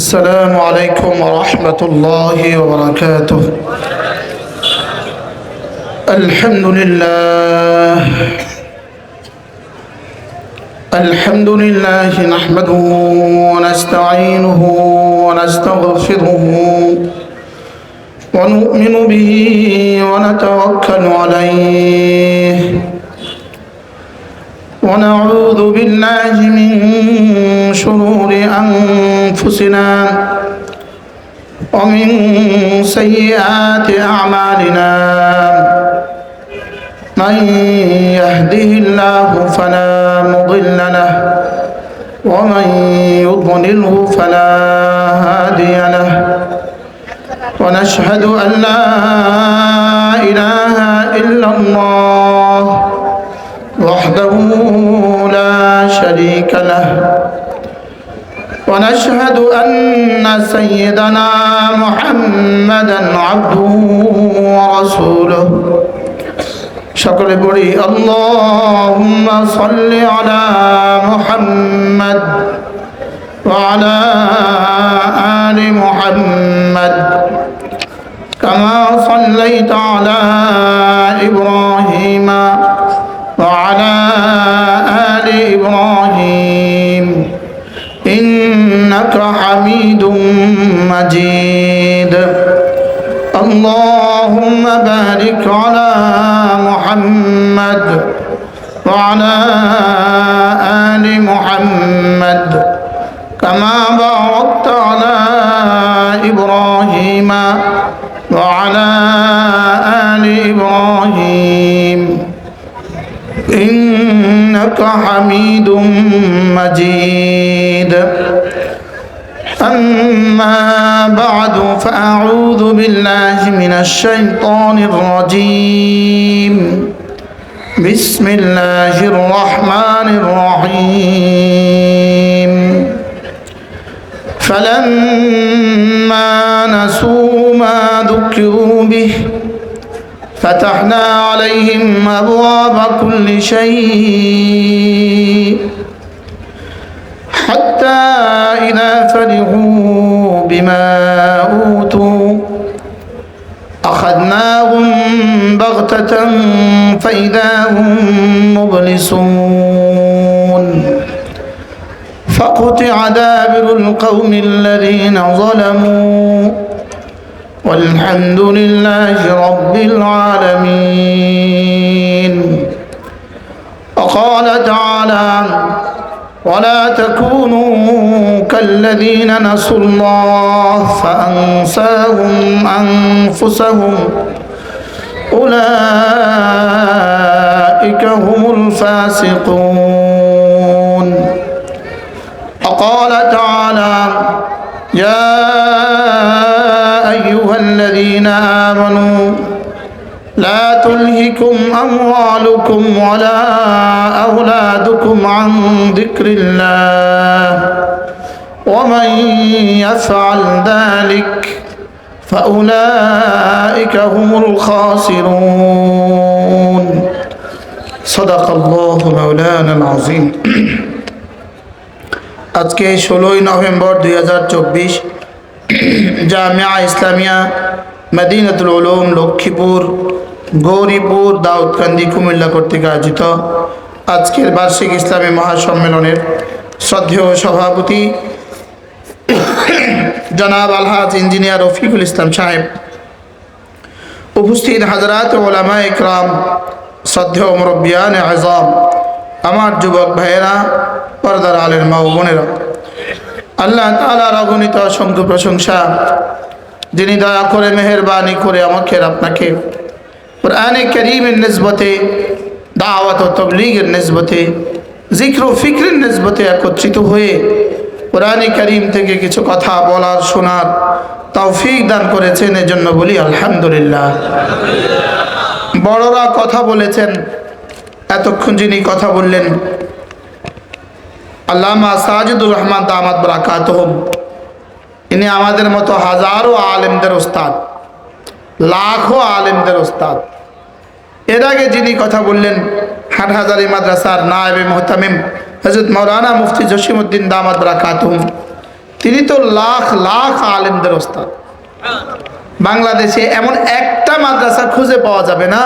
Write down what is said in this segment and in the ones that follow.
السلام عليكم ورحمة الله وبركاته. الحمد لله نحمده ونستعينه ونستغفره ونؤمن به ونتوكل عليه ونعوذ بالله من شرور أنفسنا ومن سيئات أعمالنا من يهده الله فلا مضل له ومن يضلله فلا هادي له ونشهد أن لا إله إلا الله وحده لا شريك له ونشهد أن سيدنا محمدا عبده ورسوله شكر بري اللهم صل على محمد وعلى آل محمد كما صليت على إبراهيم وعلى آل إبراهيم إنك حميد مجيد اللهم بارك على محمد وعلى آل محمد كما باركت على إبراهيم وعلى آل إبراهيم إنك حميد مجيد أما بعد فأعوذ بالله من الشيطان الرجيم بسم الله الرحمن الرحيم فلما نسوا ما ذكروا به فتحنا عليهم أبواب كل شيء حتى إذا فرحوا بما أوتوا أخذناهم بغتة فإذا هم مبلسون فقطع دابر القوم الذين ظلموا والحمد لله رب العالمين. وقال تعالى ولا تكونوا كالذين نسوا الله فأنساهم أنفسهم أولئك هم الفاسقون. وقال تعالى يا أيها الذين آمنوا لا تلهكم أموالكم ولا أولادكم عن ذكر الله ومن يفعل ذلك فأولئك هم الخاسرون. صدق الله مولانا العظيم. আজকে 16 নভেম্বর 2024 জামিয়া ইসলামিয়া মদিনাতুল উলুম লক্ষ্মীপুর গৌরীপুর দাউদকান্দি কুমিল্লা কর্তৃক আয়োজিত আজকের বার্ষিক ইসলামী মহাসম্মেলনের শ্রদ্ধেয় সভাপতি জনাব আলহাজ ইঞ্জিনিয়ার রফিকুল ইসলাম সাহেব, উপস্থিত হাজরাত ওলামা ইকরাম, শ্রদ্ধেয় মুরব্বিয়ান আযম, আমার যুবক ভাইয়েরা, পর্দার আলের মা ও বোনেরা, আল্লাহ তাআলার অগণিত অসংখ্য প্রশংসা যিনি দয়া করে মেহেরবানি করে আমাকে আপনাকে কুরআনে কারীমের নিসবতে, দাওয়াত ও তাবলীগের নিসবতে, জিক্র ও ফিকরের নিসবতে একত্রিত হয়ে কুরআনে কারীম থেকে কিছু কথা বলার শোনার তৌফিক দান করেছেন, এজন্য বলি আলহামদুলিল্লাহ। বড়রা কথা বলেছেন, এতক্ষণ যিনি কথা বললেন আল্লামা সাজিদুর রহমান দামাত বারাকাতুহুম, ইনি আমাদের মতো হাজারো আলেমদের ওস্তাদ, লাখো আলেমদের ওস্তাদ। এর আগে যিনি কথা বললেন হাটহাজারী মাদ্রাসার নায়েবে মুহতামিম হযরত মাওলানা মুফতি জসিমউদ্দিন দামাত বারাকাতুহুম, তিনি তো লাখ লাখ আলেমদের ওস্তাদ। বাংলাদেশে এমন একটা মাদ্রাসা খুঁজে পাওয়া যাবে না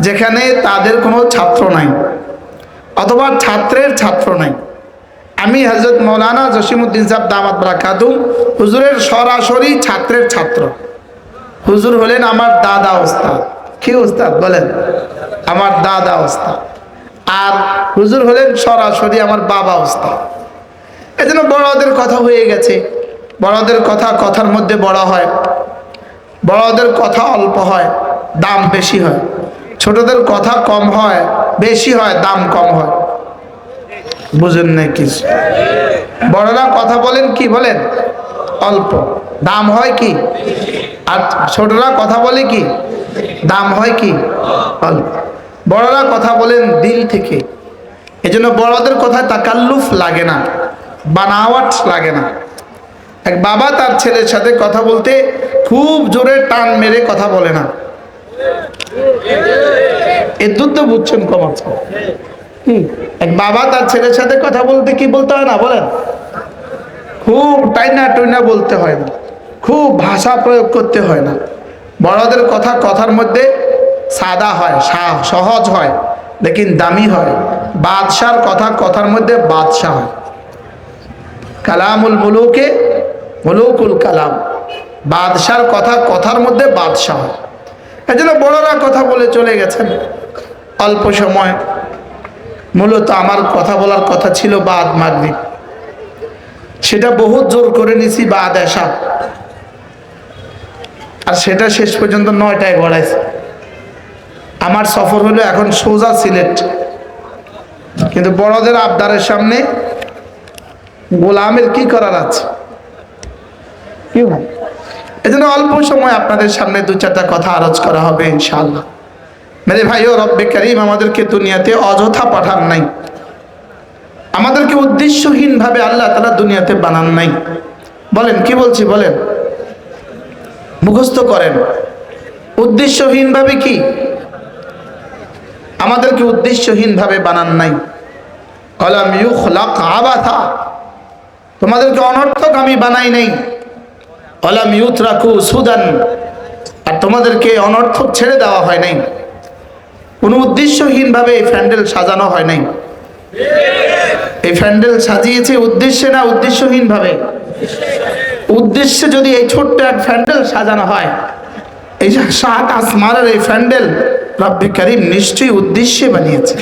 যেখানে তাদের কোনো ছাত্র নাই অথবা ছাত্রের ছাত্র নাই। আমি হযরত মৌলানা জসিমউদ্দিন সাহেব দামাত বারাকাতুহু হুজুরের সরাসরি ছাত্রের ছাত্র। হুজুর হলেন আমার দাদা ওস্তাদ। কি ওস্তাদ বলেন? আমার দাদা ওস্তাদ। আর হুজুর হলেন সরাসরি আমার বাবা ওস্তাদ। এজন্য বড়দের কথা হয়ে গেছে। বড়দের কথা কথার মধ্যে বড় হয়, বড়দের কথা অল্প হয়, দাম বেশি হয়। ছোটদের কথা কম হয়, বেশি হয়, দাম কম হয়। বুঝেন না কিছু? বড়রা কথা বলেন কি বলেন? অল্প, দাম হয় কি? আর ছোটরা কথা বলে কি? দাম হয় কি? অল্প। বড়রা কথা বলেন দিল থেকে। এজন্য বড়দের কথায় তাকাল্লুফ লাগে না, বানাওয়াট লাগে না। এক বাবা তার ছেলের সাথে কথা বলতে খুব জোরে টান মেরে কথা বলে না। এর তো বুঝছেন কমাচ্ছ। এক বাবা তার ছেলের সাথে কথা বলতে কি বলতে হয় না বলেন? খুব টাইনা টুইনা বলতে হয় না, খুব ভাষা প্রয়োগ করতে হয় না। বড়দের কথা কথার মধ্যে সাদা হয়, সহজ হয়, লেকিন দামি হয়। বাদশার কথা কথার মধ্যে বাদশাহ হয়। কালামুল মুলুকে মুলুকুল কালাম। বাদশার কথা কথার মধ্যে বাদশাহ হয়। এই জন্য বড়রা কথা বলে চলে গেছেন অল্প সময়। মূলত আমার কথা বলার কথা ছিল বাদ মাগরিব, সেটা বহুত জোর করে নিছি বাদ এশা, আর সেটা শেষ পর্যন্ত 9টায় গড়াইছে। আমার সফর হলো এখন সোজা সিলেট, কিন্তু বড়দের আবদারের সামনে গোলামের কি করার আছে? কি হয়? এই জন্য অল্প সময় আপনাদের সামনে 2-4টা কথা আরজ করা হবে ইনশাআল্লাহ। মেরে ভাইও, রব্বে করিম আমাদেরকে দুনিয়াতে অযথা পাঠান নাই, আমাদেরকে উদ্দেশ্যহীন ভাবে আল্লাহ তাআলা দুনিয়াতে বানান নাই। বলেন কি বলছি? বলেন, মুখস্থ করেন। উদ্দেশ্যহীন ভাবে কি? আমাদেরকে উদ্দেশ্যহীন ভাবে বানান নাই। আলাম ইউখলাক আবাথা, তোমাদেরকে অনর্থক আমি বানাই নাই। আলাম ইউতরাকু সুদান, আর তোমাদেরকে অনর্থক ছেড়ে দেওয়া হয় নাই। কোনো উদ্দেশ্যহীন ভাবে এই প্যান্ডেল সাজানো হয় নাই। এই প্যান্ডেল সাজিয়েছে উদ্দেশ্যে না উদ্দেশ্যহীন ভাবে? উদ্দেশ্যে যদি এই ছোট্ট এক প্যান্ডেল সাজানো হয়, এই 7 আসমানের এই প্যান্ডেল রব্বে করিম নিশ্চয়ই উদ্দেশ্যে বানিয়েছে।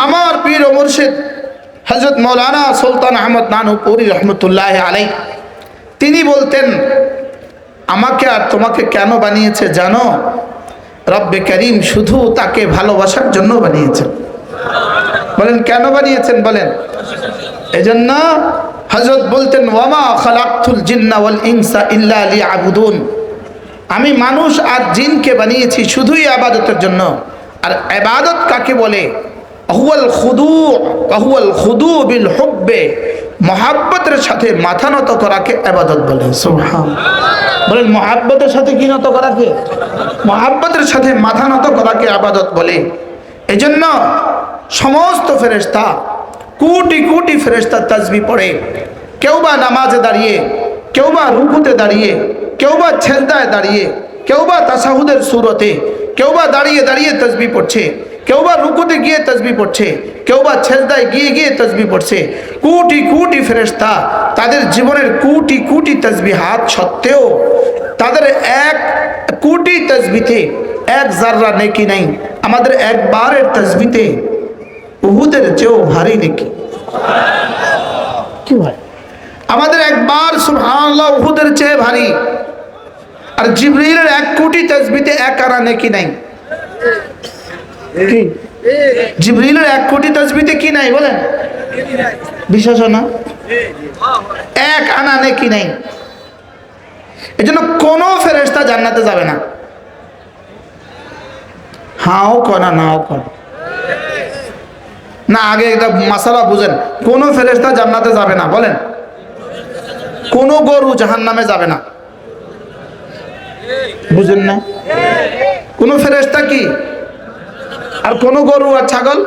আমার পীর ও মুর্শিদ হযরত মাওলানা সুলতান আহমদ নানুপুরি রহমতুল্লাহ আলাইহি তিনি বলতেন, আমাকে আর তোমাকে কেন বানিয়েছে জানো? রব্বে করিম শুধু তাকে ভালোবাসার জন্য বানিয়েছেন। বলেন কেন বানিয়েছেন? বলেন। এজন্য হযরত বলতেন, ওয়ামা খালাকতুল জিন্না ওয়াল ইনসা ইল্লা লিয়াবুদুন, আমি মানুষ আর জিনকে বানিয়েছি শুধুই ইবাদতের জন্য। আর ইবাদত কাকে বলে? হুয়াল খুদু, হুয়াল খুদু বিল হুব্বে, মহব্বতের সাথে মাথা নত করাকে ইবাদত বলে। সুবহানাল্লাহ। বলেন মহব্বতের সাথে কি নত করাকে? মহব্বতের সাথে মাথা নত করাকে ইবাদত বলে। এজন্য সমস্ত ফেরেশতা, কোটি কোটি ফেরেশতা তাসবিহ পড়ে। কেউ বা নামাজে দাঁড়িয়ে, কেউ বা রুকুতে দাঁড়িয়ে, কেউ বা সেজদায় দাঁড়িয়ে, কেউ বা তাশাহুদের সূরতে, কেউ বা দাঁড়িয়ে দাঁড়িয়ে তাসবিহ পড়ছে, কেউ বা রুকুতে গিয়ে তাসবিহ পড়ছে, কেউ বা সেজদায় গিয়ে গিয়ে তাসবিহ পড়ছে। কোটি কোটি ফেরেশতা তাদের জীবনের কোটি কোটি তাসবিহাত সত্ত্বেও তাদের 1 কোটি তাসবিতে 1 জাররা নেকি নাই। আমাদের একবারের তাসবিতে উহুদের চেয়েও ভারী নেকি। কি ভাই? আমাদের একবার সুবহানাল্লাহ উহুদের চেয়ে ভারী। আর জিবরিলের 1 কোটি তাসবিতে 1 আনা নেকি নাই। কি জিবরিলের 1 কোটি তাসবিতে কি নাই বলেন? বিশ্বাস না? 1 আনা নেকি নাই। এজন্য কোন ফেরেশতা জান্নাতে যাবে না। হাও কোনা নাও কোনা না, আগে এটা মাসালা বুঝেন। কোন ফেরেশতা জান্নাতে যাবে না বলেন? কোন গরু জাহান্নামে যাবে না। বুঝেন না? কোন ফেরেশতা কি? আর কোন গরু আর ছাগল?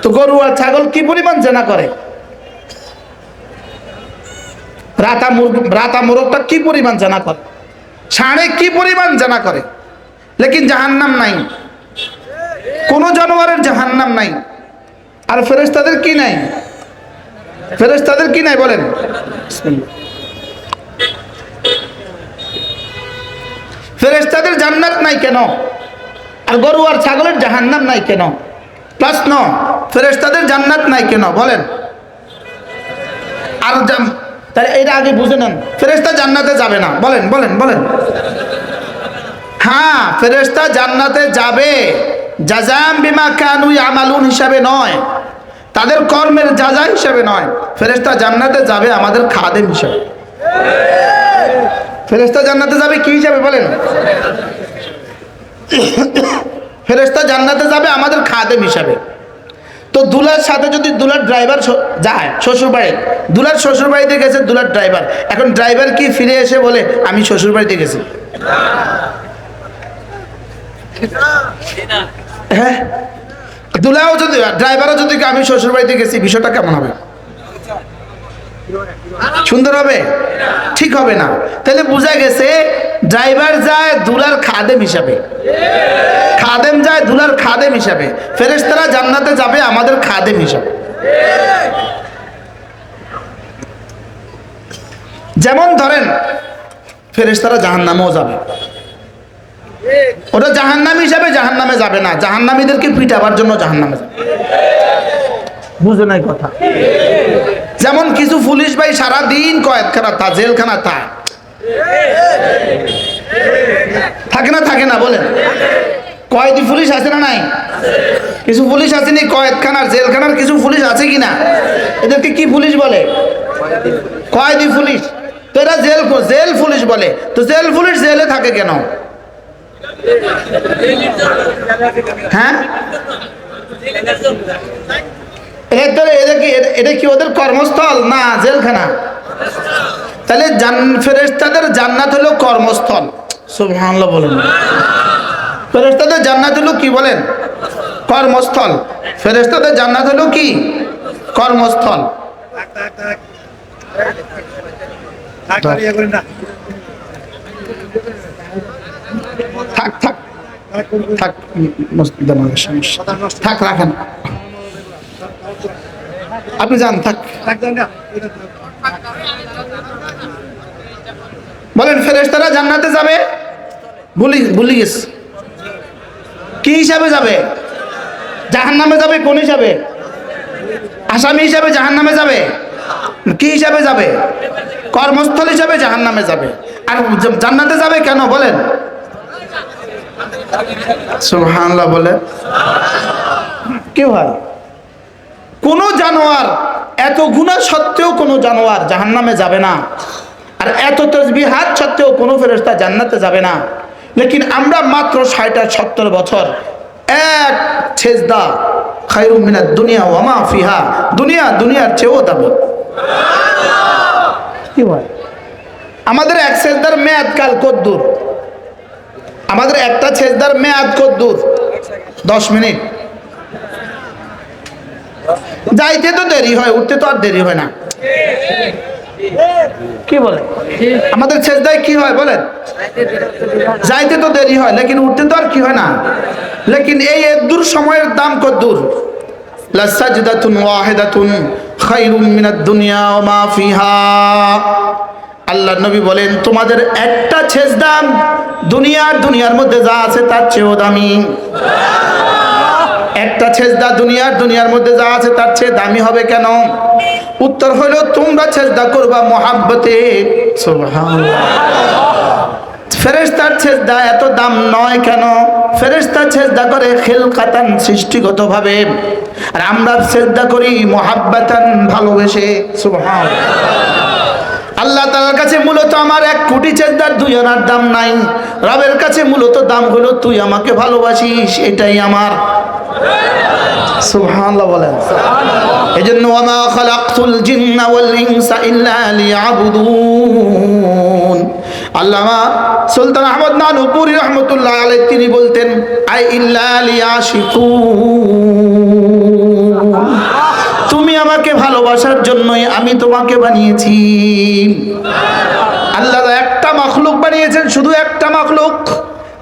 তো গরু আর ছাগল কি পরিমাণ জেনা করে? রাতা মোরগটা কি পরিমাণ জানা করে, ষাঁড়ে কি পরিমাণ জানা করে, লেকিন জাহান্নাম নাই, কোন জানোয়ারের জাহান্নাম নাই। আর ফেরেশতাদের কি নাই? ফেরেশতাদের কি নাই বলেন? ফেরেশতাদের জান্নাত নাই কেন? আর গরু আর ছাগলের জাহান্নাম নাই কেন? প্রশ্ন, ফেরেশতাদের জান্নাত নাই কেন বলেন? আর তাহলে এটা আগে বুঝে নেন, ফেরেশতা জান্নাতে যাবে না, বলেন বলেন বলেন। হ্যাঁ, ফেরেশতা জান্নাতে যাবে, জাযাম বিমা কানু ইয়ামালুন হিসাবে নয়, তাদের কর্মের যাজা হিসাবে নয়। ফেরেশতা জান্নাতে যাবে আমাদের খাদেম হিসাবে। ফেরেশতা জান্নাতে যাবে কি হিসাবে বলেন? ফেরেশতা জান্নাতে যাবে আমাদের খাদেম হিসাবে। তো দুলার সাথে যদি দুলার ড্রাইভার যায় শ্বশুর বাড়ি, দুলার শ্বশুর বাড়িতে গেছে দুলার ড্রাইভার, এখন ড্রাইভার কি ফিরে এসে বলে আমি শ্বশুর বাড়িতে গেছি? হ্যাঁ, দুলাও যদি ড্রাইভারও যদি আমি শ্বশুর বাড়িতে গেছি, বিষয়টা কেমন হবে? সুন্দর হবে? ঠিক হবে না। তাহলে বোঝা গেছে ড্রাইভার যায় দুলার খাদেম হিসাবে, খাদেম যায় দুলার খাদেম হিসাবে, ফেরেশতারা জান্নাতে যাবে আমাদের খাদেম হিসাবে। যেমন ধরেন ফেরেশতারা জাহান্নামেও যাবে, ওরা জাহান্নামী হিসাবে জাহান্নামে যাবে না, জাহান্নামীদেরকে পিটাবার জন্য জাহান্নামে যাবে। বুঝো নাই কথা? যেমন কিছু পুলিশ ভাই সারাদিন কয়েদখানা তা জেলখানা থাকে না, থাকে না বলেন? কয়েদি পুলিশ আছে না নাই? কিছু পুলিশ আছে নি কয়েদখানার জেলখানার, কিছু পুলিশ আছে কিনা? এদেরকে কি পুলিশ বলে? কয়েদি পুলিশ। তো এরা জেল পুলিশ বলে। তো জেল পুলিশ জেলে থাকে কেন? হ্যাঁ, এটা কি ওদের কর্মস্থল না জেলখানা? তাহলে ফেরেশতাদের জান্নাত হলো কর্মস্থল। সুবহানাল্লাহ বলেন। ফেরেশতাদের জান্নাত হলো কি বলেন? কর্মস্থল। ফেরেশতাদের জান্নাত হলো কি? কর্মস্থল। থাক থাক থাক, থাক রাখেন, আপনি যান, থাক। বলেন ফেরেশতারা জান্নাতে যাবে, ভুলি গেছে কি হিসাবে যাবে? জাহান্নামে যাবে কোন হিসাবে? আসামি হিসাবে জাহান্নামে যাবে? কি হিসাবে যাবে? কর্মস্থল হিসাবে জাহান্নামে যাবে। আর জান্নাতে যাবে কেন বলেন? সুবহানাল্লাহ বলে। কি হয়? কোন জানোয়ার এত গুনাহ সত্ত্বেও কোন জানোয়ার জাহান্নামে যাবে না, আর এত তাসবিহাত সত্ত্বেও কোন ফেরেশতা জান্নাতে যাবে না। লেকিন আমরা মাত্র 60-70 বছর এক সেজদা খায়রুম মিনাদ দুনিয়া ওয়া মা ফিহা, দুনিয়ার চেয়েও দামি। কি হয়? আমাদের এক সেজদার মেয়াদ কাল কদ্দুর? আমাদের একটা সেজদার মেয়াদ কদ্দুর? 10 মিনিট। যাইতে তো দেরি হয়, উঠতে তো আর দেরি হয় না। কি বলে? আমাদের সেজদায় কি হয় বলেন? যাইতে তো দেরি হয়, লেকিন উঠতে তো আর কি হয় না। লেকিন এই দূর সময়ের দাম কদ্দুর? লাসাজদাতুন ওয়াহিদাতুন খায়রুম মিনাদ দুনিয়া ওয়া মা ফিহা। আল্লাহর নবী বলেন তোমাদের একটা সেজদা দুনিয়ার মধ্যে যা আছে তার চেয়েও দামি। একটা সেজদা দুনিয়ার মধ্যে যা আছে তার চেয়ে দামি হবে কেন? উত্তর হলো তোমরা সেজদা করবা মহাব্বতে। সুবহানাল্লাহ। ফেরেশতার সেজদা এত দাম নয় কেন? ফেরেশতা সেজদা করে খিলকাতান, সৃষ্টিগতভাবে, আর আমরা সেজদা করি মুহাব্বাতান, ভালোবেসে। সুবহানাল্লাহ। আল্লাহ তাআলার কাছে মূলত আমার 1 কোটি সেজদার 2 আনার দাম নাই। রবের কাছে মূলত দাম হলো তুই আমাকে ভালোবাসিস, এটাই আমার। সুবহানাল্লাহ বলেন। এজন্য ওয়া মা খালাকতুল জিন্না ওয়াল ইনসা ইল্লা লিয়াবুদুন। আল্লামা সুলতান আহমদ নানুপুরি রহমাতুল্লাহ আলাইহি তিনি বলতেন আই ইল্লা লিয়াশিকুন। তুমি আমাকে ভালোবাসার জন্যই আমি তোমাকে বানিয়েছি। আল্লাহ একটা মাখলুক বানিয়েছেন, শুধু একটা মাখলুক,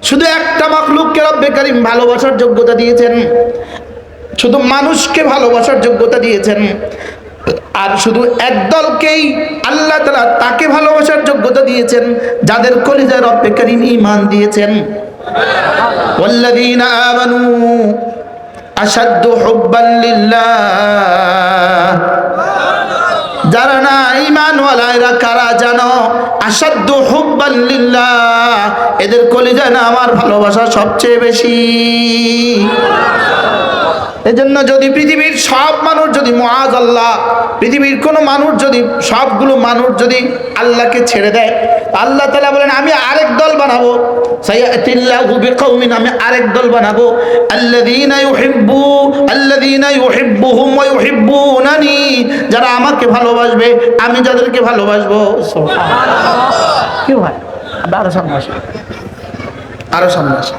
শুধু একটা মাখলুককে রব্বে কারীম ভালোবাসার যোগ্যতা দিয়েছেন, শুধু মানুষকে ভালোবাসার যোগ্যতা দিয়েছেন। আর শুধু একদলকেই আল্লাহ তাআলা তাকে ভালোবাসার যোগ্যতা দিয়েছেন যাদের কলিজায় রব্বে কারীম ঈমান দিয়েছেন। ওয়াল্লাযীনা আমানু আশাদ্দু হুব্বান লিল্লাহ, যারা না ঈমানওয়ালা এরা কারা জানো? আশাদ্দু হুব্বান লিল্লাহ, এদের কলিজায় না আমার ভালোবাসা সবচেয়ে বেশি। এজন্য যদি পৃথিবীর সব মানুষ যদি মুআযাল্লাহ, পৃথিবীর কোনো মানুষ যদি, সবগুলো মানুষ যদি আল্লাহকে ছেড়ে দেয়, আল্লাহ তাআলা বলেন আমি আরেক দল বানাবো, সায়াতিল্লাহু বিকওমিন, আমি আরেক দল বানাবো, আল্লাযীনা ইউহিব্বুহুম ওয়া ইউহিব্বুনানি, যারা আমাকে ভালোবাসবে আমি যাদেরকে ভালোবাসবো। সুবহানাল্লাহ। কি হয়? আরো সামনে আসো, আরো সামনে আসো।